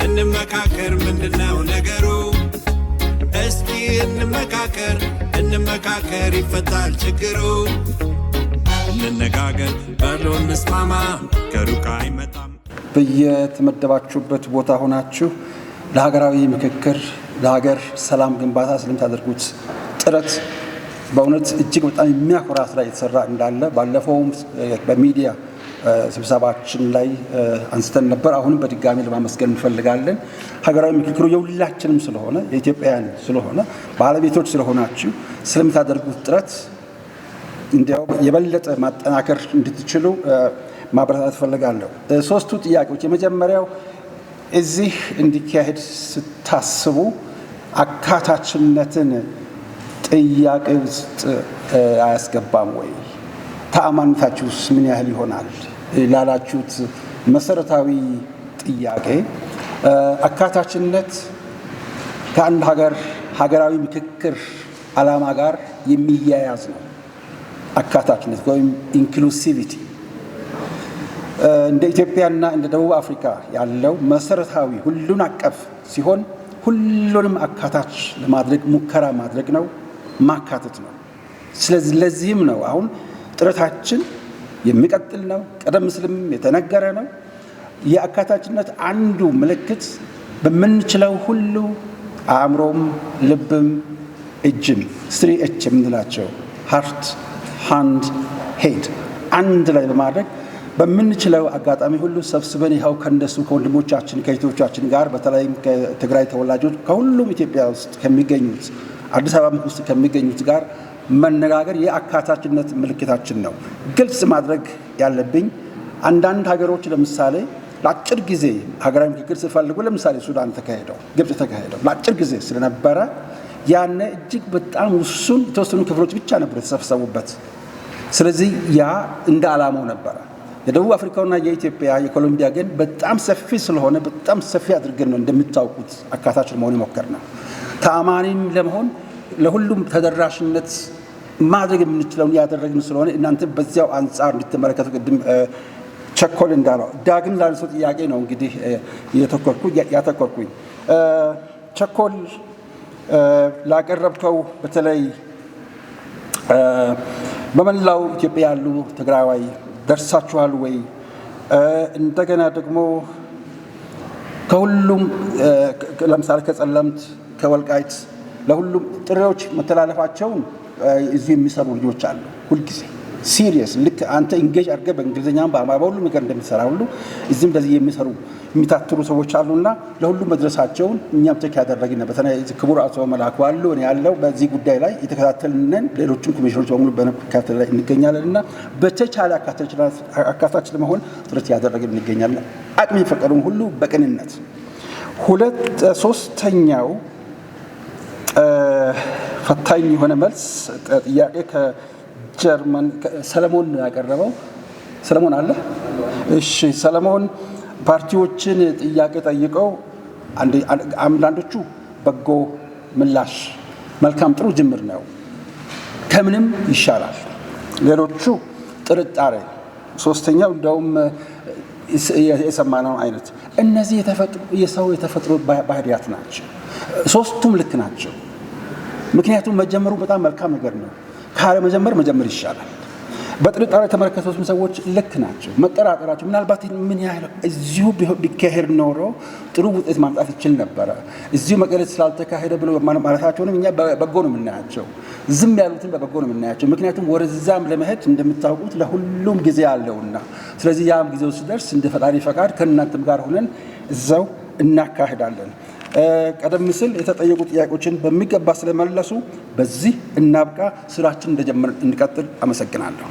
እንመካከር ምንድነው ነገሩ እስኪ እንመካከር ይፈታል ችግሩ እንነጋገር በሎ እንስማማ ከሩቅ አይመጣም በየተመደባችሁበት ቦታ ሆናችሁ ለሀገራዊ ምክክር ለሀገር ሰላም ግንባታ ስለምታደርጉት ጥረት በእውነት እጅግ በጣም የሚያኮራ ስራ የተሰራ እንዳለ ባለፈው በሚዲያ ስብሰባችን ላይ አንስተን ነበር። አሁንም በድጋሚ ለማመስገን እንፈልጋለን። ሀገራዊ ምክክሩ የሁላችንም ስለሆነ የኢትዮጵያውያን ስለሆነ ባለቤቶች ስለሆናችሁ ስለምታደርጉት ጥረት እንዲያው የበለጠ ማጠናከር እንድትችሉ ማበረታታት እፈልጋለሁ። ሶስቱ ጥያቄዎች የመጀመሪያው እዚህ እንዲካሄድ ስታስቡ አካታችነትን ጥያቄ ውስጥ አያስገባም ወይ? ተአማንነታችሁስ ምን ያህል ይሆናል ላላችሁት መሰረታዊ ጥያቄ አካታችነት ከአንድ ሀገራዊ ምክክር ዓላማ ጋር የሚያያዝ ነው። አካታችነት ወይም ኢንክሉሲቪቲ እንደ ኢትዮጵያና እንደ ደቡብ አፍሪካ ያለው መሰረታዊ ሁሉን አቀፍ ሲሆን ሁሉንም አካታች ለማድረግ ሙከራ ማድረግ ነው፣ ማካተት ነው። ስለዚህ ለዚህም ነው አሁን ጥረታችን የሚቀጥል ነው። ቀደም ሲልም የተነገረ ነው። የአካታችነት አንዱ ምልክት በምንችለው ሁሉ አእምሮም፣ ልብም፣ እጅም 3H የምንላቸው ሃርት፣ ሃንድ፣ ሄድ አንድ ላይ በማድረግ በምንችለው አጋጣሚ ሁሉ ሰብስበን ይኸው ከእነሱ ከወንድሞቻችን ከእህቶቻችን ጋር በተለይም ከትግራይ ተወላጆች ከሁሉም ኢትዮጵያ ውስጥ ከሚገኙት አዲስ አበባ ውስጥ ከሚገኙት ጋር መነጋገር የአካታችነት ምልክታችን ነው። ግልጽ ማድረግ ያለብኝ አንዳንድ ሀገሮች ለምሳሌ ለአጭር ጊዜ ሀገራዊ ምክክር ሲፈልጉ ለምሳሌ ሱዳን ተካሄደው ግብጽ ተካሄደው ለአጭር ጊዜ ስለነበረ ያነ እጅግ በጣም ውሱን የተወሰኑ ክፍሎች ብቻ ነበር የተሰበሰቡበት። ስለዚህ ያ እንደ ዓላማው ነበረ። የደቡብ አፍሪካውና የኢትዮጵያ የኮሎምቢያ ግን በጣም ሰፊ ስለሆነ በጣም ሰፊ አድርገን ነው እንደምታውቁት አካታች መሆን የሞከርነው። ተአማኒም ለመሆን ለሁሉም ተደራሽነት ማድረግ የምንችለውን ያደረግን ስለሆነ እናንተ በዚያው አንጻር እንድትመለከቱ ቅድም ቸኮል እንዳለው ዳግም ላነሳው ጥያቄ ነው እንግዲህ ያተኮርኩኝ ቸኮል ላቀረብከው በተለይ በመላው ኢትዮጵያ ያሉ ትግራዋይ ደርሳችኋል ወይ? እንደገና ደግሞ ከሁሉም ለምሳሌ ከጸለምት ከወልቃይት ለሁሉም ጥሪዎች መተላለፋቸውን እዚህ የሚሰሩ ልጆች አሉ። ሁልጊዜ ሲሪየስ ልክ አንተ ኢንጌጅ አድርገህ በእንግሊዝኛም በአማርኛ ሁሉ ነገር እንደምትሰራ ሁሉ እዚህም እንደዚህ የሚሰሩ የሚታትሩ ሰዎች አሉና ለሁሉም መድረሳቸውን እኛም ቼክ ያደረግን በተለይ ክቡር አቶ መላኩ አሉ እኔ ያለው በዚህ ጉዳይ ላይ የተከታተልን ሌሎችም ኮሚሽኖች በሙሉ በመከታተል ላይ እንገኛለንና በተቻለ አካታች ለመሆን ጥረት ያደረግን እንገኛለን። አቅም የፈቀደውን ሁሉ በቅንነት ሶስተኛው ፈታኝ የሆነ መልስ ጥያቄ ከጀርመን ሰለሞን ያቀረበው ሰለሞን አለ። እሺ ሰለሞን ፓርቲዎችን ጥያቄ ጠይቀው አንዳንዶቹ በጎ ምላሽ መልካም ጥሩ ጅምር ነው ከምንም ይሻላል፣ ሌሎቹ ጥርጣሬ፣ ሶስተኛው እንደውም የሰማነው አይነት እነዚህ የሰው የተፈጥሮ ባህሪያት ናቸው። ሶስቱም ልክ ናቸው። ምክንያቱም መጀመሩ በጣም መልካም ነገር ነው። ካለ መጀመር ይሻላል። በጥርጣሬ የተመለከቱት ሰዎች ልክ ናቸው። መጠራጠራቸው ምናልባት ምን ያህል እዚሁ ቢካሄድ ኖሮ ጥሩ ውጤት ማምጣት ይችል ነበረ፣ እዚሁ መቀሌት ስላልተካሄደ ብሎ ማለታቸውንም እኛ በበጎ ነው የምናያቸው። ዝም ያሉትን በበጎ ነው የምናያቸው። ምክንያቱም ወደዛም ለመሄድ እንደምታውቁት ለሁሉም ጊዜ አለውና፣ ስለዚህ ያም ጊዜው ሲደርስ እንደ ፈጣሪ ፈቃድ ከእናንተም ጋር ሆነን እዛው እናካሄዳለን። ቀደም ሲል የተጠየቁ ጥያቄዎችን በሚገባ ስለመለሱ በዚህ እናብቃ። ስራችን እንደጀመርን እንቀጥል። አመሰግናለሁ።